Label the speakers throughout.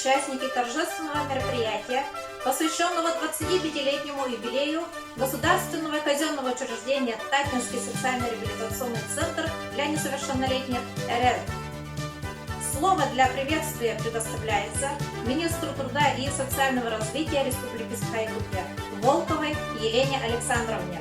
Speaker 1: участники торжественного мероприятия, посвященного 25-летнему юбилею Государственного казенного учреждения Татинский социально-реабилитационный центр для несовершеннолетних РФ. Слово для приветствия предоставляется министру труда и социального развития Республики Саха-Якутия Волковой Елене Александровне.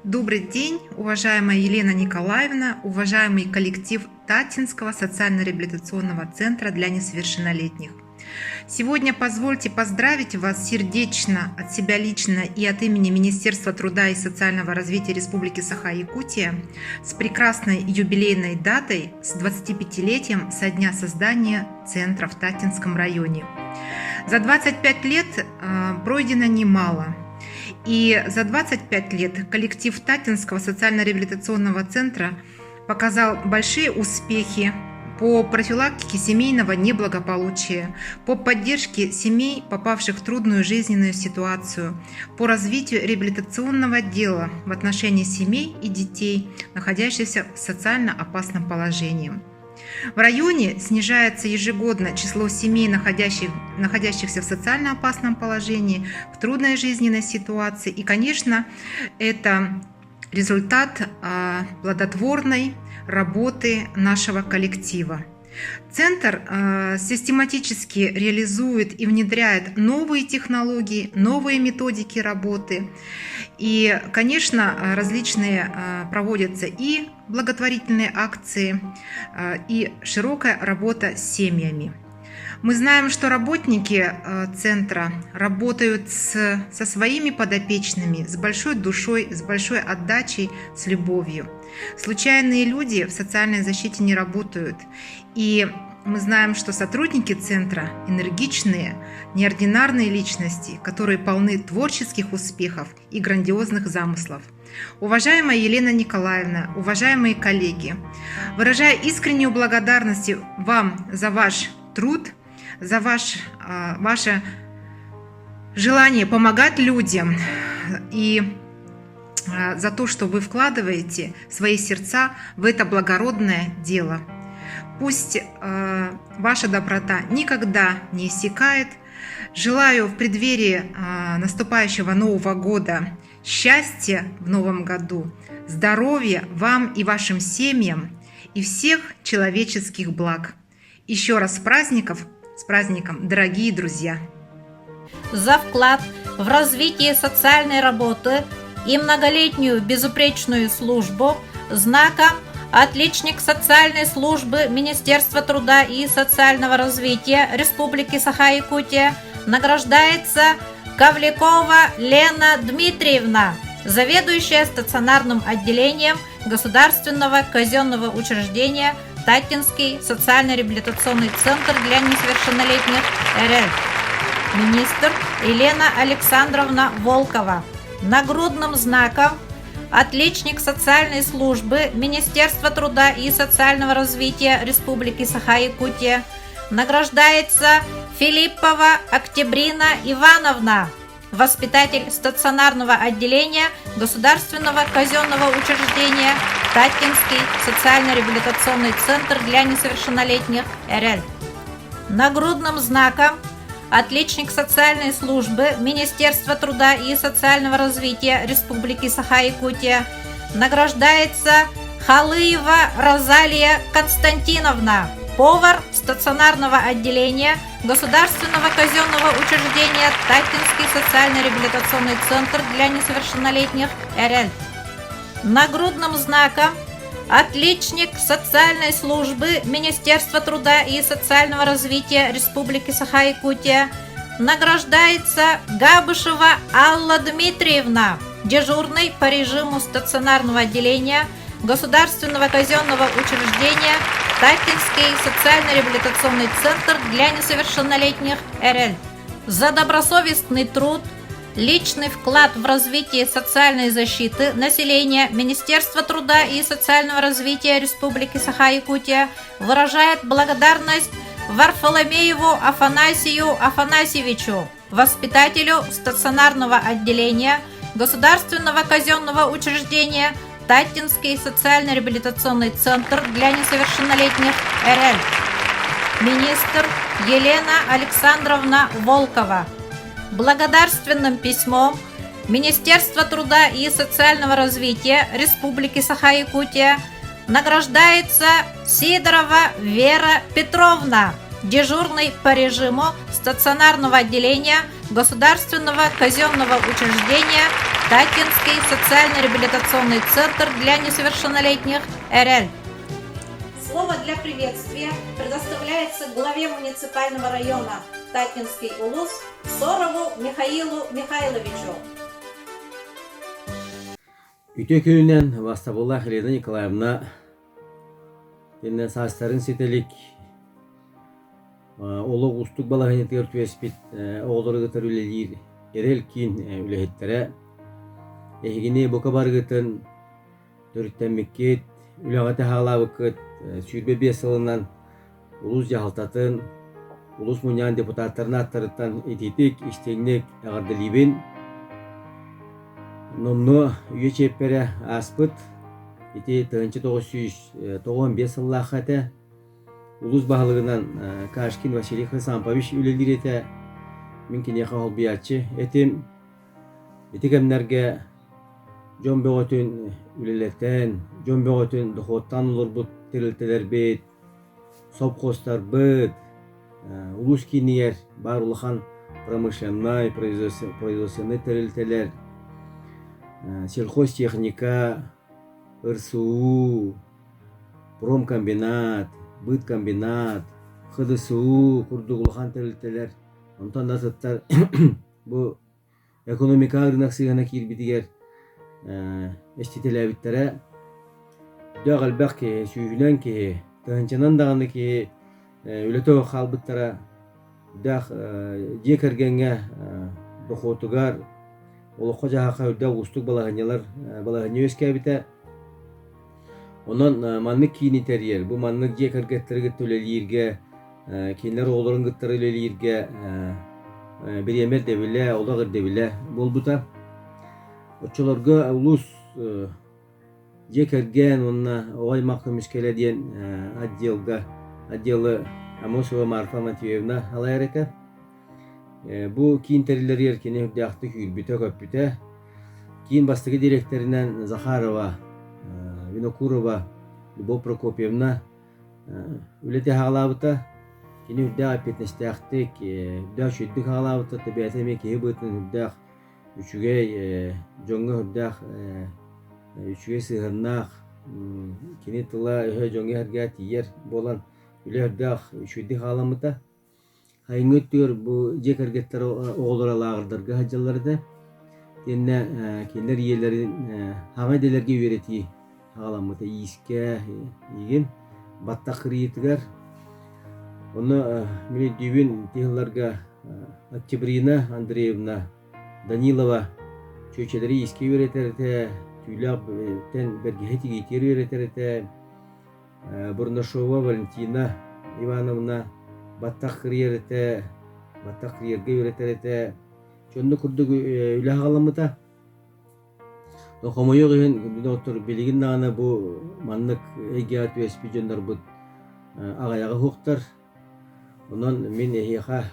Speaker 2: Добрый день, уважаемая Елена Николаевна, уважаемый коллектив Татинского социально-реабилитационного центра для несовершеннолетних. Сегодня позвольте поздравить вас сердечно от себя лично и от имени Министерства труда и социального развития Республики Саха-Якутия с прекрасной юбилейной датой, с 25-летием со дня создания центра в Татинском районе. За 25 лет пройдено немало. И за 25 лет коллектив Татинского социально-реабилитационного центра показал большие успехи по профилактике семейного неблагополучия, по поддержке семей, попавших в трудную жизненную ситуацию, по развитию реабилитационного дела в отношении семей и детей, находящихся в социально опасном положении. В районе снижается ежегодно число семей, находящихся в социально опасном положении, в трудной жизненной ситуации. И, конечно, это результат плодотворной работы нашего коллектива. Центр систематически реализует и внедряет новые технологии, новые методики работы. И, конечно, различные проводятся и благотворительные акции, и широкая работа с семьями. Мы знаем, что работники центра работают со своими подопечными с большой душой, с большой отдачей, с любовью. Случайные люди в социальной защите не работают. И мы знаем, что сотрудники центра энергичные, неординарные личности, которые полны творческих успехов и грандиозных замыслов. Уважаемая Елена Николаевна, уважаемые коллеги, выражаю искреннюю благодарность вам за ваш труд, за ваше желание помогать людям и за то, что вы вкладываете свои сердца в это благородное дело. Пусть ваша доброта никогда не иссякает. Желаю в преддверии наступающего Нового года счастья в Новом году, здоровья вам и вашим семьям и всех человеческих благ. Еще раз с праздником, дорогие друзья!
Speaker 1: За вклад в развитие социальной работы и многолетнюю безупречную службу знаком «Отличник социальной службы Министерства труда и социального развития Республики Саха-Якутия» награждается Ковлякова Лена Дмитриевна, заведующая стационарным отделением Государственного казенного учреждения Татинский социально-реабилитационный центр для несовершеннолетних РФ. Министр Елена Александровна Волкова. Нагрудным знаком «Отличник социальной службы Министерства труда и социального развития Республики Саха-Якутия» награждается Филиппова Октябрина Ивановна, воспитатель стационарного отделения Государственного казенного учреждения Татинский социально-реабилитационный центр для несовершеннолетних РЛ. Нагрудным знаком «Отличник социальной службы Министерства труда и социального развития Республики Саха-Якутия» награждается Халыева Розалия Константиновна, повар стационарного отделения Государственного казенного учреждения Татинский социально-реабилитационный центр для несовершеннолетних РЛ. Нагрудным знаком «Отличник социальной службы Министерства труда и социального развития Республики Саха-Якутия» награждается Габышева Алла Дмитриевна, дежурный по режиму стационарного отделения Государственного казенного учреждения Татинский социально-реабилитационный центр для несовершеннолетних РЛ. За добросовестный труд, личный вклад в развитие социальной защиты населения Министерство труда и социального развития Республики Саха-Якутия выражает благодарность Варфоломееву Афанасию Афанасьевичу, воспитателю стационарного отделения Государственного казенного учреждения Татинский социально-реабилитационный центр для несовершеннолетних РЛ. Министр Елена Александровна Волкова. Благодарственным письмом Министерство труда и социального развития Республики Саха-Якутия награждается Сидорова Вера Петровна, дежурный по режиму стационарного отделения Государственного казенного учреждения Татинский социально-реабилитационный центр для несовершеннолетних РЛ. Слово для приветствия предоставляется главе муниципального района Татинский Улус Сорову Михаилу Михайловичу.
Speaker 3: Үтө күнүнен Вастабулла Елена Николаевна тenne састарын сетелик олог устук балагынетер түеспит оолорыгытыр үлелир эрел кин үлехеттере эхигини бока барыгытын төрүттенмеккет үлөгаты хаалабыкыт сүйрбе бесылынан улус жахалтатын улус мунян депутаттарына аттарыттан этитик иштеңнек агардылибин номно үйе чеппере аспыт ити тыгынчы 995 сыллахата улус баһалыгынан Кашкин Василий Хасампович үлелирете минкине холбиячы этим итикемнерге жомбөгөтүн үлелеттен жомбөгөтүн дохоттан улурбут тирилтелер бет совхозтар быт улус киниер барлыхан промышленный производственный тирилтелер сельхозтехника, РСУ, промкомбинат, быткомбинат, ХДСУ, курдугулхан тирилтелер. Онтан да заттар бу экономика рынок сыгана кирбитигер эстителебиттере дагылбак ки сүйүнөн ки тынчанан даганы ки үлөтө халбыттара дах жекергенге дохотугар олоққа жағақа үрді ұстық балағыне өскәбіті. Онан маннық кейіні тәрер. Бұл маннық жек әргеттері гітті өлелерге, кейінлер оларын гіттері өлелерге бір емер дәвілі, олағыр дәвілі бол бұта. Отчыларға ұлыс жек әрген, онына оғай мақты мүскелі дейін отделы Амосова Марфа Матвеевна алайыр еті. Бу кийин терилер еркене үддәхты күрбүтө көппүтө. Кийин бастыгы директоринен Захарова, Винокурова, Любовь Прокопьевна үлете хаалабыта. Кийин үддәх петнестәхтик, үддәх шүддүк хаалабыта, табиатеме кеһи бытын үддәх үчүгэй, жоңго үддәх үчүгэй сыгырнах, кини тыла жоңго хәргә тиер болан үле үддәх шүддүк хааламыта. Хайнгөттөр бу жекергеттер оголоралаагырдарга хаджалларды тенне кендер иелерин хаңайделерге үйрети хагаламыта ийиске ийген баттак кырыйтыгар оны мени дүйбүн тыйларга Октябрина Андреевна Данилова чөчелери ийиске үйретерите түйлап тен бергехети гейтер үйретерите Бурнашова Валентина Ивановна баттак кырыйерете, баттак кырыйерге үйретерете, чонду курдук үле хагаламыта. Тохомойо гын доктор билигин дагана бу маннык эгиат өспи жондар бут агаяга хуктар. Онон мен эхиха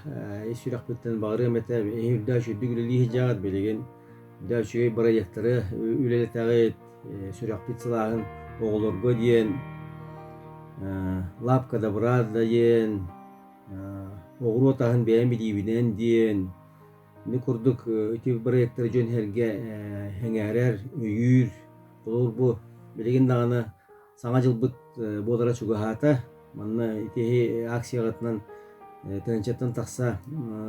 Speaker 3: эсүрак биттен багырым эте эһирдә шүдүк үле жагат билигин. Да шуй проекттары үлелетагы сүрак битслагын оголорго диен лапкада брада диен оғыру отағын бәйімі дейбінен дейін не күрдік өте проекттар жөн herге хәңәрәр, үйір олар бұ білеген дағаны саңа жыл бұд бодара чугахата манна итеһи акциягатынан тәнчеттен тақса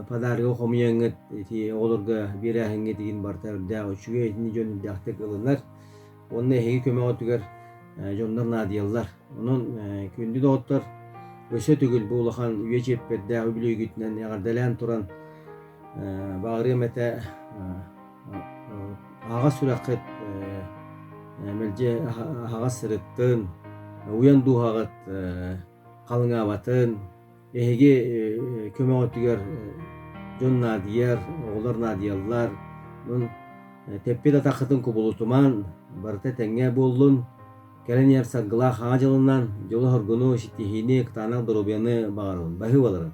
Speaker 3: подарыгы хомияңыт ити оларга бирәһеңге деген бартар да үчүгө итини жөн дәхтек ылынар онны эһиги көмөгө түгер жондар надияллар онун күндү доттор өсө түгүл булахан үйе жепперде өбүлөгүтүнөн ягардалан туран багырым эте ага суракыт мелже ага сырыттын уян духагат калыңабатын эһиги көмөгө түгер жон надияр оголор надияллар теппе да тахытын кубулутуман барта теңге болдун келен яр сагла хажылынан жолу хоргону шитихини ктанак доробяны багарун бахы баларын.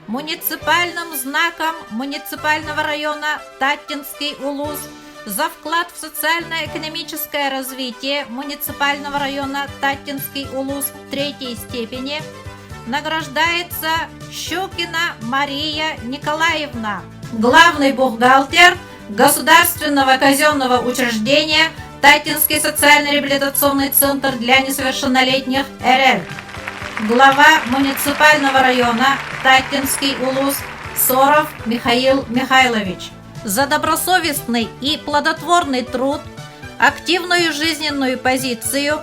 Speaker 1: Муниципальным знаком муниципального района Таттинский улус за вклад в социально-экономическое развитие муниципального района Таттинский улус 3-й степени награждается Щукина Мария Николаевна, главный бухгалтер Государственного казенного учреждения Таттинский социально-реабилитационный центр для несовершеннолетних РЛ, глава муниципального района Таттинский улус Соров Михаил Михайлович, за добросовестный и плодотворный труд, активную жизненную позицию,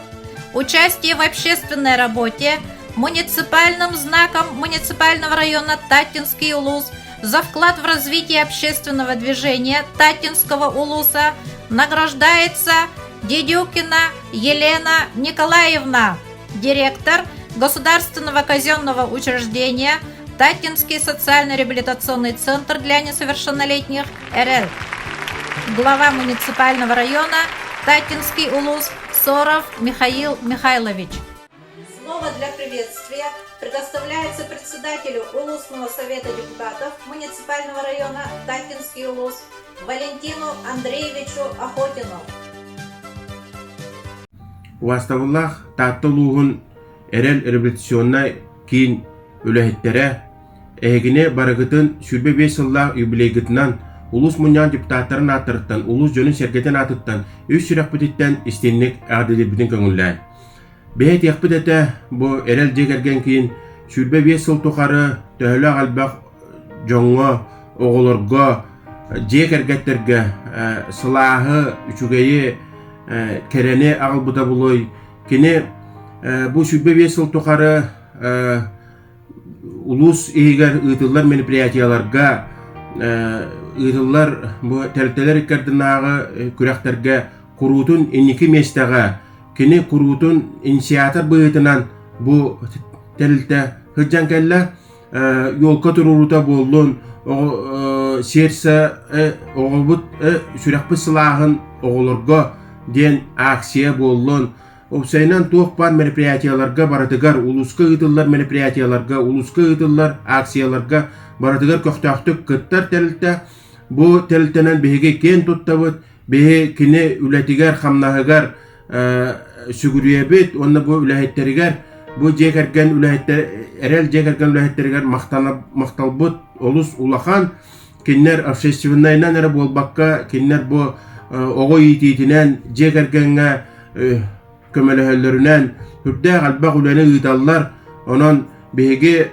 Speaker 1: участие в общественной работе, муниципальным знаком муниципального района Таттинский улус за вклад в развитие общественного движения Таттинского улуса награждается Дедюкина Елена Николаевна, директор Государственного казенного учреждения Таттинский социально-реабилитационный центр для несовершеннолетних РЛ, глава муниципального района Таттинский улус Соров Михаил Михайлович. Слово для приветствия предоставляется председателю Улусного совета депутатов муниципального района Таттинский улус Валентину Андреевичу Охотину.
Speaker 4: Уаставуллах таттылуғын әрел революционна кейін үләхеттері әгіне барығытын сүрбе 5 жыллақ юбилейгітінен улус мұниян депутаттарын атырыттан, улус жөнін сергетін атыттан, үш сүрек бүтіттен істенлік әділі бүтін көңілләй. Бәйт яқпыд әті бұл әрел жегерген кейін сүрбе 5 жыл тұқары төхілі қалбақ жоңға, оғылырға, жегергеттерге сылағы үчігейі керені ағылбыда бұлой. Кені бұл сүрбе 5 жыл тұқары улус егер ұйтылар мероприятияларға ұйтылар тәлттелер екердінағы күрәқтерге құруытын енекі местаға кені құруытын инициатор бұйытынан бұл тәлтті хүджан кәлі yolka tururuta bollun serse oğulbut sürekli silahın oğulurga diyen aksiye bollun. Obsaynan toğpan merpriyatiyalarga baratıgar, uluska gıdıllar merpriyatiyalarga, uluska gıdıllar aksiyalarga baratıgar köhtahtük kıttar telte. Bu teltenen behege ken tuttabıt, behe kine ületigar, hamnahıgar sügürüyebit, onna bu ülehetterigar bu jekergen ülehetter, erel jekergen ülehetterigar maqtalbıt, olus ulahan kinler общественнайнан ere bolbakka, kinler bu oğu yititinen jekergenge kömelehellerinden hürde galbaq üleni ıydallar, onun behege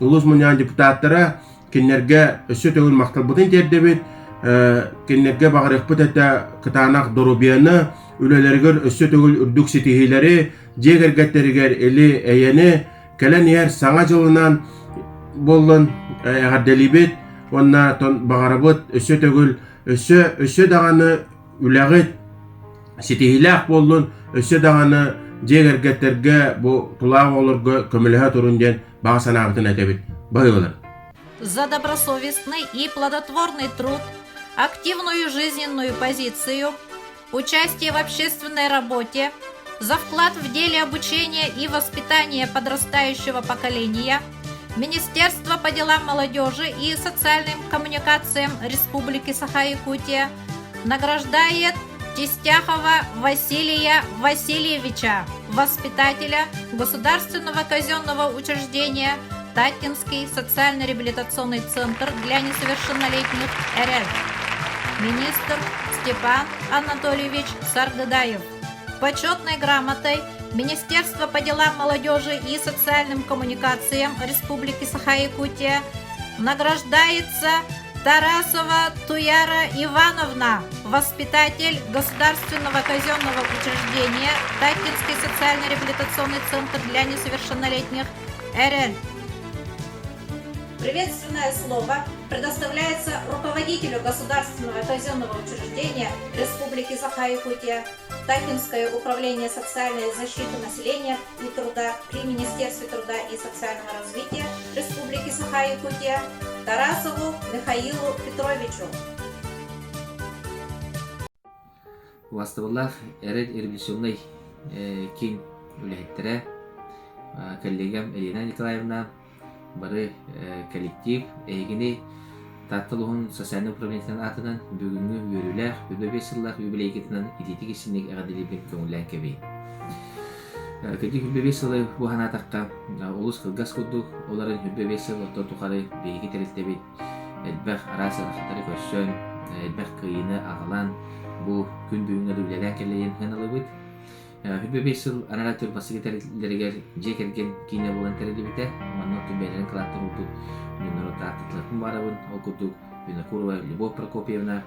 Speaker 4: ulus munyan deputatlara kinlerge össü tögül maqtalbıtın terdebit, kinlerge bağırıqbıt ete kıtanak dorobiyаны ülelerger össü tögül ürdük sitihileri jekergetteriger eli eyeni kelen yer sana jılınan bollun gardelibit, onna ton bağırıbıt össü tögül össü dağını üleğit sitihilaq bollun össü dağını jekergetterge bu tulaq olurga kömelehe turunjen bağı sanabıtın etebit. Bayılır.
Speaker 1: За добросовестный и плодотворный труд, активную жизненную позицию, участие в общественной работе, за вклад в деле обучения и воспитания подрастающего поколения Министерство по делам молодежи и социальным коммуникациям Республики Саха-Якутия награждает Тестяхова Василия Васильевича, воспитателя Государственного казенного учреждения Таттинский социально-реабилитационный центр для несовершеннолетних РФ, министр Степан Анатольевич Саргыдаев. Почетной грамотой Министерства по делам молодежи и социальным коммуникациям Республики Саха-Якутия награждается Тарасова Туяра Ивановна, воспитатель Государственного казенного учреждения Таттинский социально-реабилитационный центр для несовершеннолетних РЛ. Приветственное слово предоставляется руководителю Государственного казенного учреждения Республики Саха-Якутия, Таттинское управление социальной защиты населения и труда при Министерстве труда и социального развития Республики Саха-Якутия Тарасову Михаилу Петровичу.
Speaker 5: Вастываллах эрет революционный кин үлэхтэрэ коллегам Елена Николаевна бары коллектив эгини Таттылығын социальный управлениятын атынан бүгінгі өрілер, үрбебесыллар юбилейгетінен идеті кесінек әғадылебен көңіллән кәбей. Көді үрбебесылы бұған атаққа олыс қылғас құддық, оларын үрбебесыл отто тұқары бейгі тәрілтебет, әлбәқ арасы рахаттары көшсөн, әлбәқ қиыны ағылан, бұл күн бүгінгі дүлелән кәлейін ғанылы бұд. Үрбебесыл анаратыр басығы тәрілдерігер жекерген кейіне болан тәрілебеті, манның түбәлерін қылаттын ұлтып, Минорота Атлантин Барабын, Окутук, Винокурова, Любовь Прокопьевна,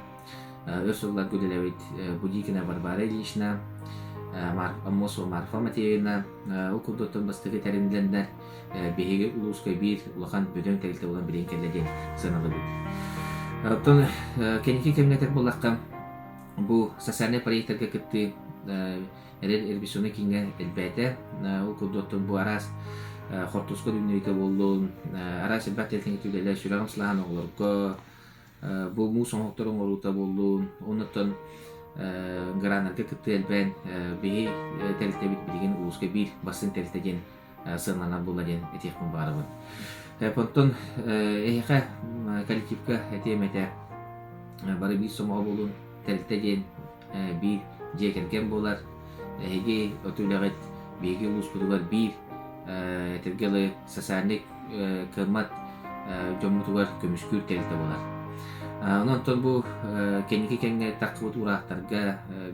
Speaker 5: Урсула Гуделевит, Будикина Варвара Ильична, Амосова Марфа Матеевна, Окутуктан бастығы тәрімділендер, бейгі ұлысқай бір ұлақан бөден тәрілті olan білен кәледен сыналы бұд. Оттан кәнеке кәмінетер болаққа бұл социальный проектерге күтті әрбісуны кенге әлбәті, Окутуктан бұл арас Хортуско дүниеге болуын, арас әлбәт әлтен етуделі сүрағым сылаған оғылырға, бұл мұң соңықтырың орута болуын, оныттан ғыранарға күтті әлбән бейі тәлітебет білген ұлысқа бір басын тәлітеген сыңлана боладен әтекпін барыбын. Понтон әйіға коллективка әтемәті бары бір соңға болуын тәлітеген бір жекерген болар, әйге өтіліғет бейге ұлыс бұдығар бір тергелы социальный кырмат жомутугар көмүскүр тәлітті болар. Онтон бұл кенеке кенге таққыбыт урақтарға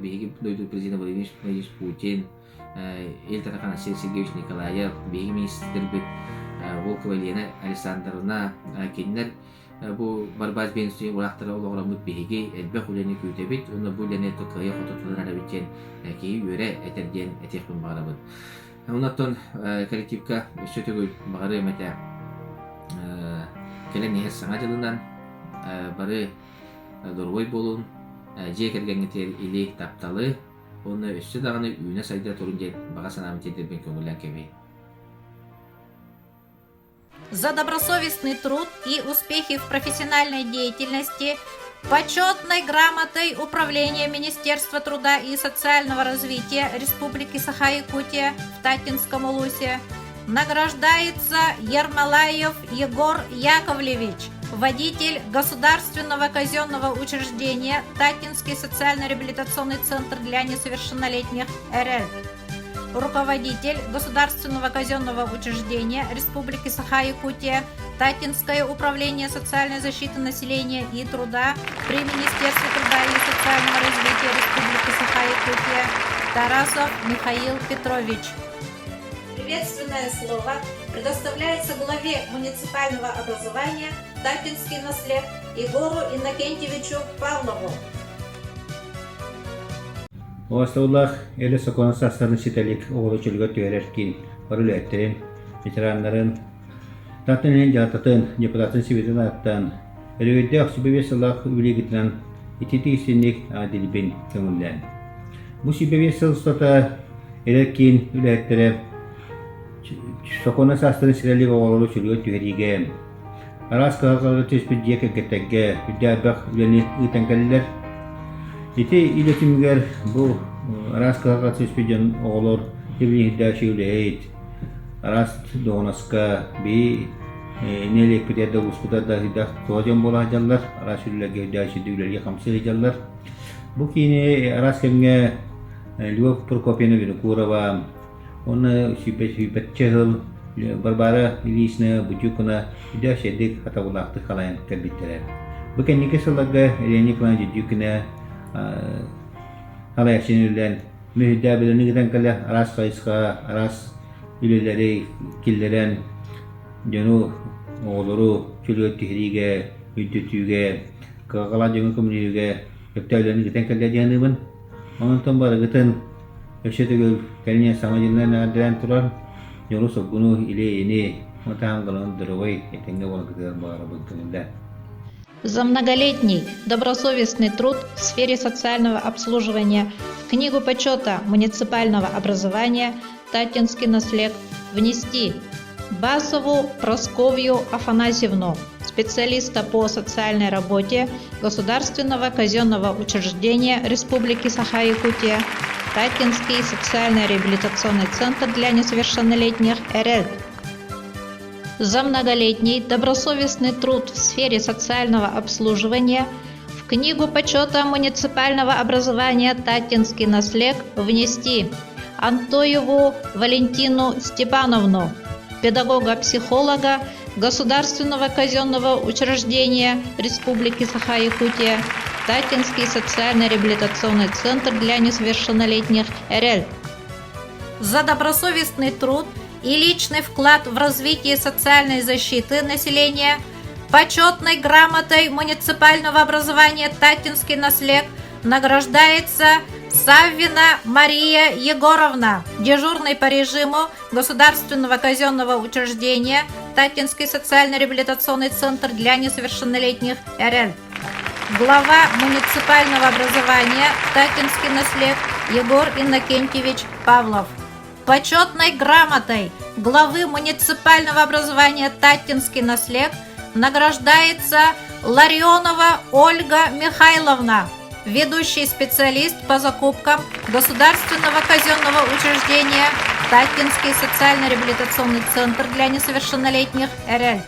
Speaker 5: бейгі дойду президент Владимир Владимирович Путин, ел тарақан Асер Сергеевич Николаев, бейгі министр біт Волкова Елена Александровна кеннер бұл барбаз бенсі урақтары олғырамыт бейгі әлбәқ үлені көйтебет, оны бұл әне тұққыя қототылар әрабеттен кейі өре әтерден әтекпін бағарабыт. Онаттан коллективка өсөтөгөй бағары мәтә келен ехер саңа жылынан бары дұрғой болуын жекергенетер или тапталы, оны өссі дағаны үйіне сайда тұрын ден баға санамытедербен көңіллән кәбей.
Speaker 1: За добросовестный труд и успехи в профессиональной деятельности почетной грамотой Управления Министерства труда и социального развития Республики Саха-Якутия в Татинском улусе награждается Ермолаев Егор Яковлевич, водитель Государственного казенного учреждения Татинский социально-реабилитационный центр для несовершеннолетних РЛ. Руководитель Государственного казенного учреждения Республики Саха-Якутия, Татинское управление социальной защиты населения и труда при Министерстве труда и социального развития Республики Саха-Якутия, Тарасов Михаил Петрович. Приветственное слово предоставляется главе муниципального образования Татинский наслед Егору Иннокентьевичу Павлову.
Speaker 6: Оğustağlar, eli sokağın saslarını sitelik oğlu çılgı tüyererkin, barıletlerin, veteranların, tatlınen jatatın, deputatın sivitin attan, elbette akşibebe salak üle getiren ititi istenlik adilibin kömürlen. Bu sibebe salustata ererkin ületlere sokağın saslarını sitelik oğlu çılgı tüyerigen, aras kağıtları tespit diyeke getegge, üdabak üleni ıtankalliler, İti iletimler bu aras kağıt seçpeden olur evli daşıyleyit aras donaska bir nelik piderde uskuda da hidak tojan bolacaklar aras ülge daşıdığılar yakamsızlar bu kine aras kemge Любовь Прокопьевна Винокурова onu şüphechehil barbara ilisne bucukuna daşedik hatavulaktı kalayan kabitler bu kenike salaga eleni klan jidukuna halaya sinirlen mühidabelerini giden kala aras kayıska aras ilerleri killeren janu oğulları çölü tihrige üddütüge kağala janu komünüge yaptaylarını giden kala janıbın onun tambara giden öşetegül kalinya samajinler nadiren turar janu sobgunu ile ini mataham galan dırvay etenge bolakıdır bağıra bıkkınında.
Speaker 7: За многолетний добросовестный труд в сфере социального обслуживания в Книгу почета муниципального образования Татинский наслед внести Басову Просковью Афанасьевну с специалиста по социальной работе Государственного казенного учреждения Республики Саха-Якутия, Татинский социально-реабилитационный центр для несовершеннолетних РЛ. За многолетний добросовестный труд в сфере социального обслуживания в Книгу почета муниципального образования «Татинский наслег» внести Антоеву Валентину Степановну, педагога-психолога Государственного казенного учреждения Республики Саха-Якутия, Татинский социально-реабилитационный центр для несовершеннолетних РЛ.
Speaker 1: За добросовестный труд и личный вклад в развитие социальной защиты населения почетной грамотой муниципального образования «Татинский наслег» награждается Саввина Мария Егоровна, дежурный по режиму Государственного казенного учреждения Татинский социально-реабилитационный центр для несовершеннолетних РЛ. Глава муниципального образования Татинский наслег Егор Иннокентьевич Павлов. Почетной грамотой главы муниципального образования Татинский наслег награждается Ларионова Ольга Михайловна, ведущий специалист по закупкам Государственного казенного учреждения Татинский социально-реабилитационный центр для несовершеннолетних РЛ.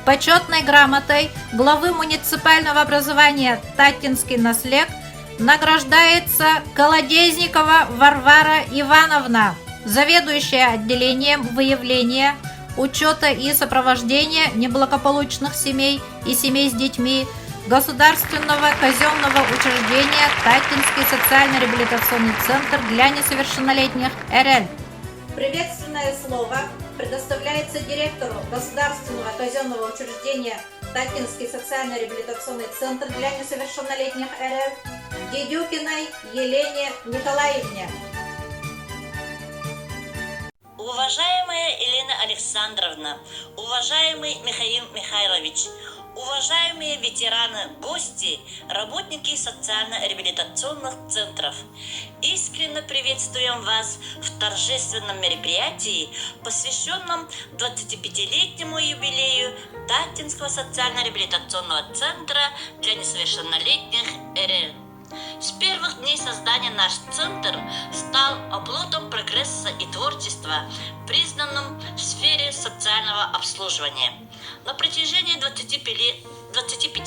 Speaker 1: Почетной грамотой главы муниципального образования Татинский наслег награждается Колодезникова Варвара Ивановна, заведующая отделением выявления, учета и сопровождения неблагополучных семей и семей с детьми Государственного казенного учреждения Татинский социально-реабилитационный центр для несовершеннолетних РЛ. Приветственное слово предоставляется директору Государственного казенного учреждения Татинский социально-реабилитационный центр для несовершеннолетних РЛ Дедюкиной Елене Николаевне.
Speaker 8: Уважаемая Елена Александровна, уважаемый Михаил Михайлович, уважаемые ветераны, гости, работники социально-реабилитационных центров, искренне приветствуем вас в торжественном мероприятии, посвященном 25-летнему юбилею Татинского социально-реабилитационного центра для несовершеннолетних РЛ. С первых дней создания наш центр стал оплотом прогресса и творчества, признанным в сфере социального обслуживания. На протяжении 25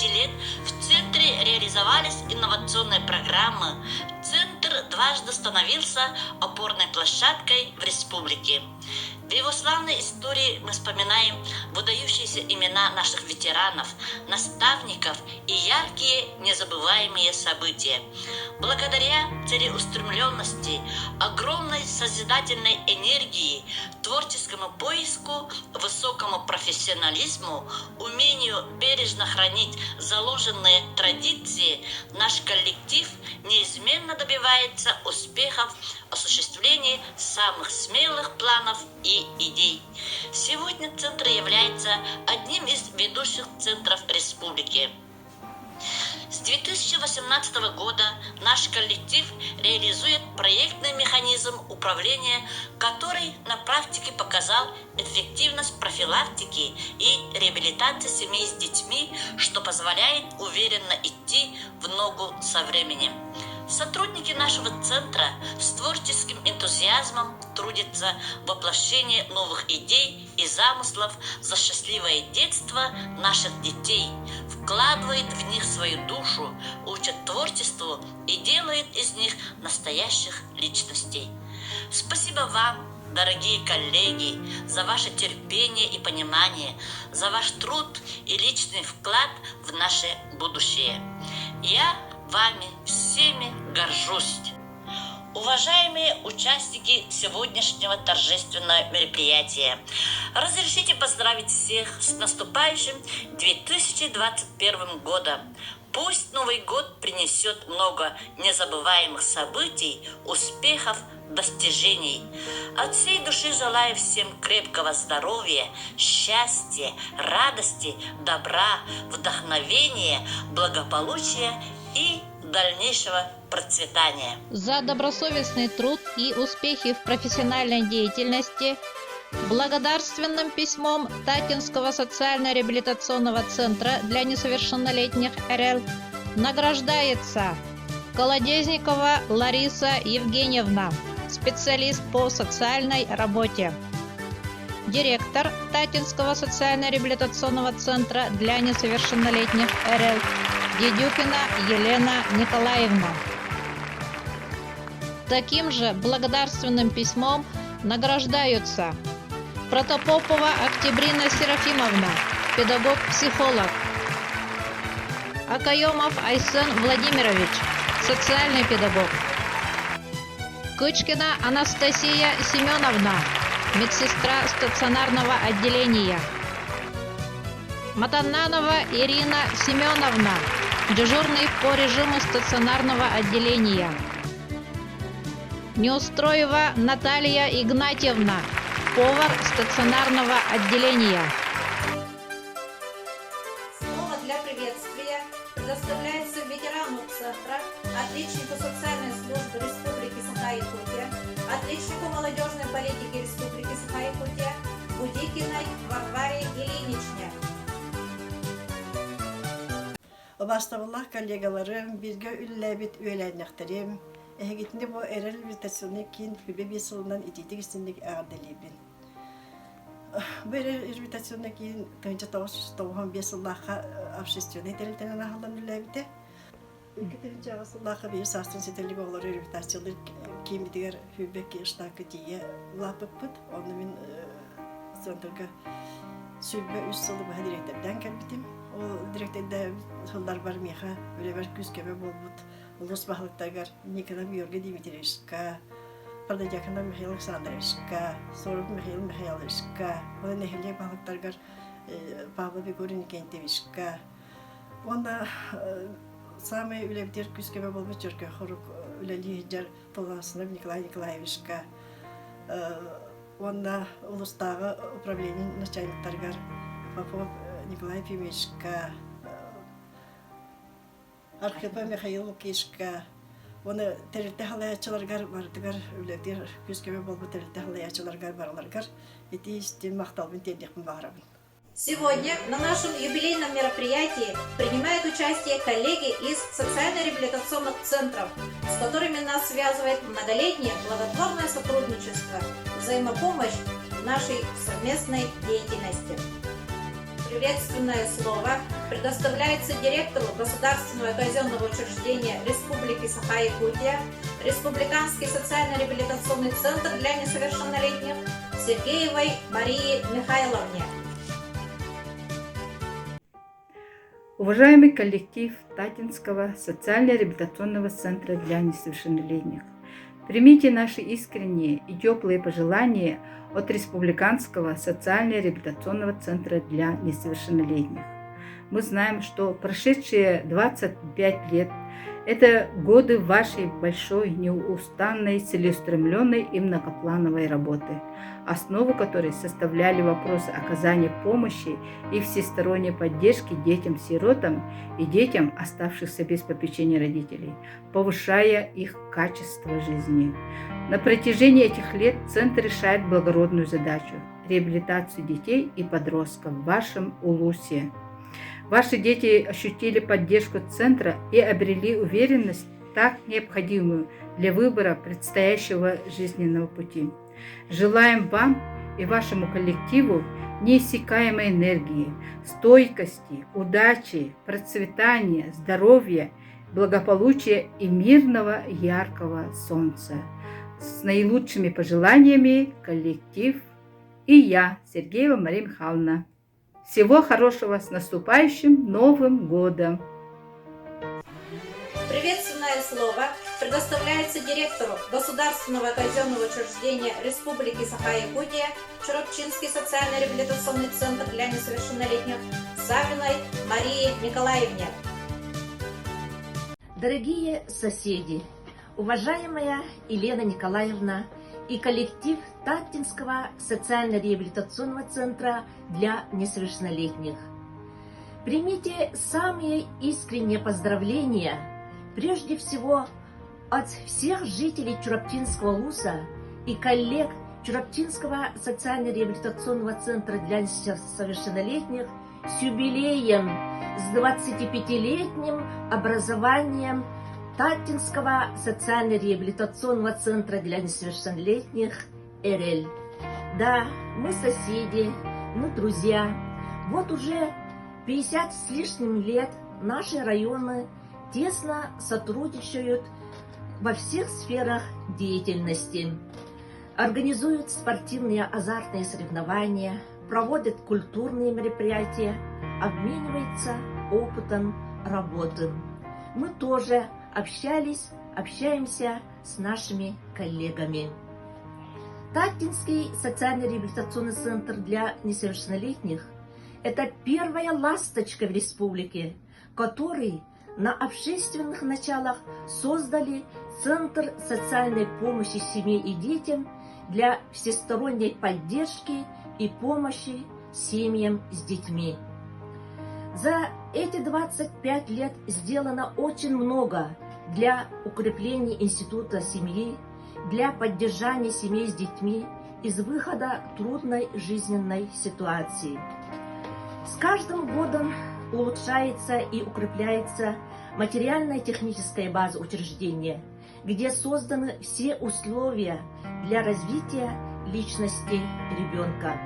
Speaker 8: лет в центре реализовались инновационные программы. Центр дважды становился опорной площадкой в республике. В его славной истории мы вспоминаем выдающиеся имена наших ветеранов, наставников и яркие незабываемые события. Благодаря целеустремленности, огромной созидательной энергии, творческому поиску, высокому профессионализму, умению бережно хранить заложенные традиции, наш коллектив неизменно добивается успехов в осуществлении самых смелых планов и идей. Сегодня центр является одним из ведущих центров республики. С 2018 года наш коллектив реализует проектный механизм управления, который на практике показал эффективность профилактики и реабилитации семей с детьми, что позволяет уверенно идти в ногу со временем. Сотрудники нашего центра с творческим энтузиазмом трудятся в воплощении новых идей и замыслов за счастливое детство наших детей, вкладывает в них свою душу, учат творчеству и делает из них настоящих личностей. Спасибо вам, дорогие коллеги, за ваше терпение и понимание, за ваш труд и личный вклад в наше будущее. Я вами всеми горжусь. Уважаемые участники сегодняшнего торжественного мероприятия, разрешите поздравить всех с наступающим 2021 годом. Пусть Новый год принесет много незабываемых событий, успехов, достижений. От всей души желаю всем крепкого здоровья, счастья, радости, добра, вдохновения, благополучия и дальнейшего процветания.
Speaker 7: За добросовестный труд и успехи в профессиональной деятельности Благодарственным письмом Татинского социально-реабилитационного центра для несовершеннолетних РЛ награждается Колодезникова Лариса Евгеньевна, специалист по социальной работе. Директор Татинского социально-реабилитационного центра для несовершеннолетних РЛ Дедюкина Елена Николаевна. Таким же благодарственным письмом награждаются Протопопова Октябрина Серафимовна, педагог-психолог, Акаемов Айсен Владимирович, социальный педагог, Кычкина Анастасия Семеновна, медсестра стационарного отделения, Матананова Ирина Семеновна, дежурный по режиму стационарного отделения, Неустроева Наталья Игнатьевна, повар стационарного отделения.
Speaker 1: Слово для приветствия предоставляется ветерану центра, отличнику социальной службы Республики Саха-Якутия, отличнику молодежной политики Республики Саха-Якутия Будикиной Варваре Ильиничне.
Speaker 9: Бастабыллах коллегаларым, бирге үлләбит өйләннәхтерим. Гитне бу эрел реабилитационный кин күбе бесылынан ититик истинник ағадалибин. Бу реабилитационный кин төнче 995 елларга общественный телтенен ахалдан үлләбите. 2000 елларга бир састын сетелик олар реабилитациялар кимидигер хүбек иштакы тие лапыппыт. Оны мен центрга сүлбе 3 жыл бу директордан келбитим. Ол директорда жылдар бар меха, үлебер күскебе болбут. Улус бахлыктагар Николай Георгий Дмитриевичка, Продадякана Михаил Александровичка, Соров Михаил Михайловичка, ол нехиле бахлыктагар Павла Бегорин Кентевичка. Онда самый үлебдер күскебе болбут жөркө хорук үлели жар Толгасынов Николай Николаевичка. Онда улустагы управление начальниктаргар Попов Николай Ефимовичка, Архипа Михаил Кишка, оны терилте халаячыларгар бардыгар үледер күскебе болбу терилте халаячыларгар барларгар эти истин макталбын тендикпин багырабын.
Speaker 1: Сегодня на нашем юбилейном мероприятии принимают участие коллеги из социально-реабилитационных центров, с которыми нас связывает многолетнее плодотворное сотрудничество, взаимопомощь в нашей совместной деятельности. Приветственное слово предоставляется директору Государственного казенного учреждения Республики Саха-Якутия, Республиканский социально-реабилитационный центр для несовершеннолетних Сергеевой Марии Михайловне.
Speaker 10: Уважаемый коллектив Татинского социально-реабилитационного центра для несовершеннолетних, примите наши искренние и теплые пожелания от Республиканского социально-реабилитационного центра для несовершеннолетних. Мы знаем, что прошедшие 25 лет – это годы вашей большой, неустанной, целеустремленной и многоплановой работы, основу которой составляли вопросы оказания помощи и всесторонней поддержки детям-сиротам и детям, оставшихся без попечения родителей, повышая их качество жизни. На протяжении этих лет Центр решает благородную задачу – реабилитацию детей и подростков в вашем Улусе. Ваши дети ощутили поддержку Центра и обрели уверенность, так необходимую для выбора предстоящего жизненного пути. Желаем вам и вашему коллективу неиссякаемой энергии, стойкости, удачи, процветания, здоровья, благополучия и мирного яркого солнца. С наилучшими пожеланиями коллектив и я, Сергеева Мария Михайловна. Всего хорошего, с наступающим Новым годом!
Speaker 1: Приветственное слово предоставляется директору Государственного казенного учреждения Республики Саха-Якутия Чурапчинский социально-реабилитационный центр для несовершеннолетних Савиной Марии Николаевне.
Speaker 11: Дорогие соседи, уважаемая Елена Николаевна и коллектив Татинского социально-реабилитационного центра для несовершеннолетних, примите самые искренние поздравления прежде всего от всех жителей Чурапчинского улуса и коллег Чурапчинского социально-реабилитационного центра для несовершеннолетних с юбилеем, с 25-летним образованием Татинского социально-реабилитационного центра для несовершеннолетних «Эрель». Да, мы соседи, мы друзья. Вот уже 50 с лишним лет наши районы тесно сотрудничают во всех сферах деятельности. Организуют спортивные азартные соревнования, проводят культурные мероприятия, обмениваются опытом работы. Мы тоже общаемся с нашими коллегами. Татинский социально-реабилитационный центр для несовершеннолетних – это первая ласточка в республике, который на общественных началах создали Центр социальной помощи семье и детям для всесторонней поддержки и помощи семьям с детьми. За эти 25 лет сделано очень много для укрепления института семьи, для поддержания семей с детьми из выхода трудной жизненной ситуации. С каждым годом улучшается и укрепляется материальная и техническая база учреждения, где созданы все условия для развития личности ребенка.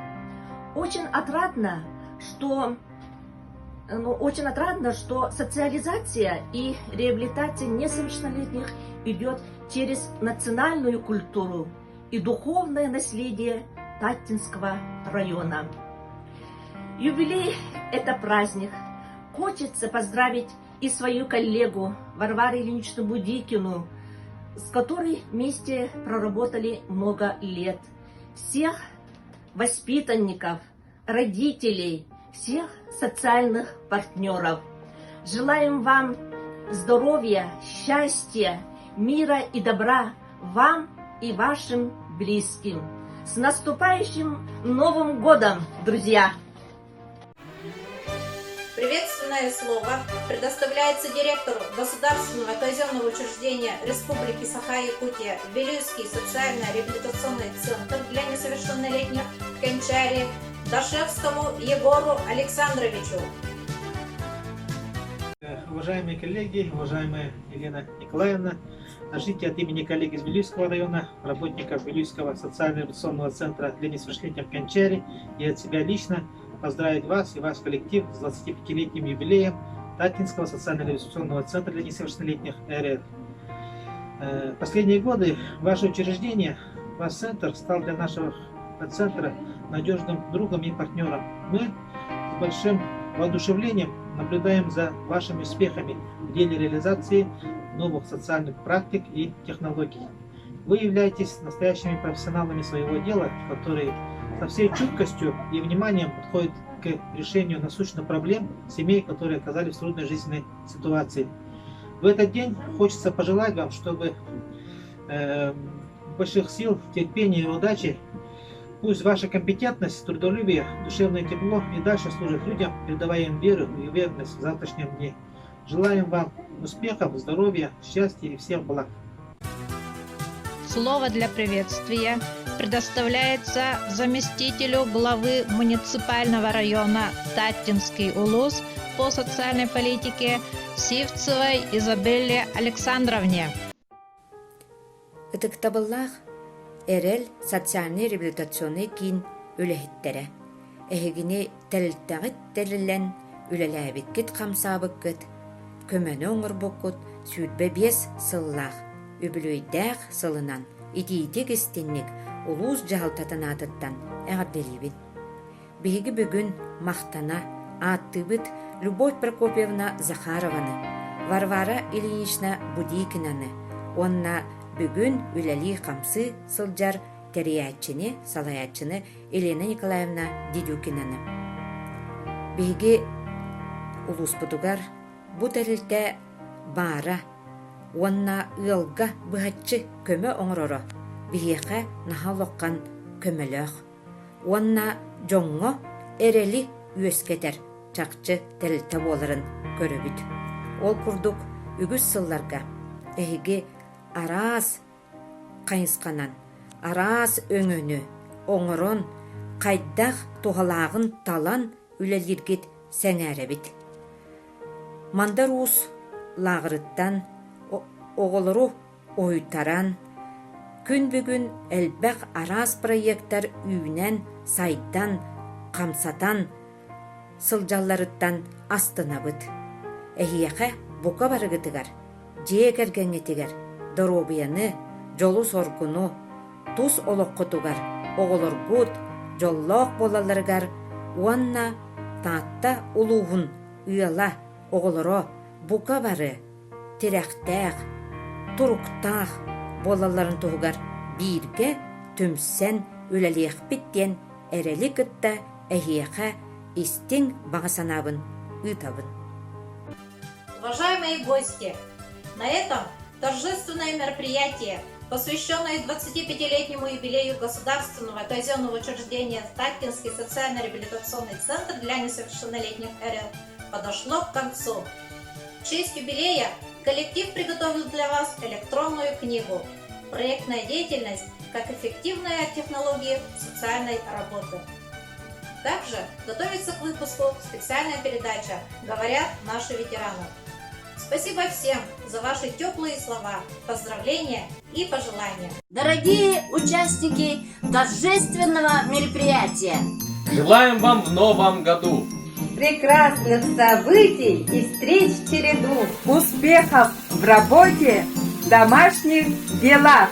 Speaker 11: Очень отрадно, что социализация и реабилитация несовершеннолетних идет через национальную культуру и духовное наследие Татинского района. Юбилей – это праздник. Хочется поздравить и свою коллегу Варвару Ильиничну Будикину, с которой вместе проработали много лет. Всех воспитанников, родителей, всех социальных партнеров. Желаем вам здоровья, счастья, мира и добра вам и вашим близким. С наступающим Новым годом, друзья!
Speaker 1: Приветственное слово предоставляется директору Государственного казенного учреждения Республики Саха-Якутия Вилюйский социально-реабилитационный центр для несовершеннолетних в Кенчаре Дашевскому Егору Александровичу.
Speaker 12: Уважаемые коллеги, уважаемая Елена Николаевна, разрешите от имени коллег из Вилюйского района, работников Вилюйского социально-реабилитационного центра для несовершеннолетних в Кенчаре и от себя лично поздравить вас и ваш коллектив с 25-летним юбилеем Татинского социально-реабилитационного центра для несовершеннолетних «Эрель». Последние годы ваше учреждение, ваш центр стал для нашего центра надежным другом и партнером. Мы с большим воодушевлением наблюдаем за вашими успехами в деле реализации новых социальных практик и технологий. Вы являетесь настоящими профессионалами своего дела, которые со всей чуткостью и вниманием подходят к решению насущных проблем семей, которые оказались в трудной жизненной ситуации. В этот день хочется пожелать вам, чтобы больших сил, терпения и удачи. Пусть ваша компетентность, трудолюбие, душевное тепло и дальше служат людям, передавая им веру и уверенность в завтрашнем дне. Желаем вам успехов, здоровья, счастья и всех благ.
Speaker 7: Слово для приветствия предоставляется заместителю главы муниципального района Татинский улус по социальной политике Сивцевой Изабелле Александровне.
Speaker 13: Ытыктабыллах Эрель социальный реабилитационный кин үлэхиттере. Эхигини тэлэлтагыт тэлэлэн үлэлээбиккит хамсаабыккыт, көмөнө оңорбуккут сүүтбе биэс сыллах, үбүлүйдээх сылынан итиитик истинник улуус жаалтатанаатыттан эҕарделибит. Биһиги бүгүн махтана ааттыбыт Любовь Прокопьевна Захарованы, Варвара Ильинична Будикинаны, онна бүгүн үлэли хамсы сылжар терияатчыны, салаяччыны Елена Николаевна Дидюкинаны. Биһиги улуспутугар бу тәрилтэ баара, онна ыалга быһаччы көмө оҥороро, биһиэхэ наһалоққан көмөлөөх. Онна жоңҥо эрели үөскетер чакчы тәрилтэ буоларын көрөбүт. Ол курдук үгүс сылларга эһиги араас кайысканан араас өңөнү, оңорон, кайдах туғалағын талан үлелиргит сәңәребит. Мандар уус лағырыттан, оғылыру ойытаран, күн бүгін әлбәқ араас проекттар үйінен, сайдан, қамсатан, сылжалларыттан астынабыт. Эхияқа бука барыгытыгар, жегергенетигер, доробияны, жолу соргуну, тус олоққутугар, оғылыргут, жоллоқ болаларыгар, уанна таатта улуғын, үйала, оғылыро, бука бары, терәқтәқ, туруктақ болаларын туғығар бирге түмсен үләлеқ биттен әрелі кытта әхияқа истин бағасанабын ытабын.
Speaker 1: Уважаемые гости, на этом торжественное мероприятие, посвященное 25-летнему юбилею государственного казенного учреждения Таттинский социально-реабилитационный центр для несовершеннолетних РЛ, подошло к концу. В честь юбилея коллектив приготовил для вас электронную книгу «Проектная деятельность как эффективная технология социальной работы». Также готовится к выпуску специальная передача «Говорят наши ветераны». Спасибо всем за ваши теплые слова, поздравления и пожелания.
Speaker 8: Дорогие участники торжественного мероприятия,
Speaker 14: желаем вам в новом году
Speaker 10: прекрасных событий и встреч в череду, успехов в работе, домашних делах,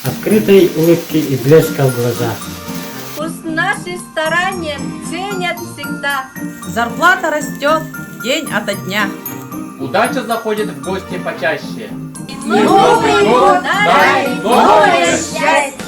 Speaker 15: открытой улыбки и блеска в глазах.
Speaker 10: Пусть наши старания ценят всегда.
Speaker 16: Зарплата растет день ото дня.
Speaker 14: удача заходит в гости почаще.
Speaker 10: Новый год! Дай новое счастье!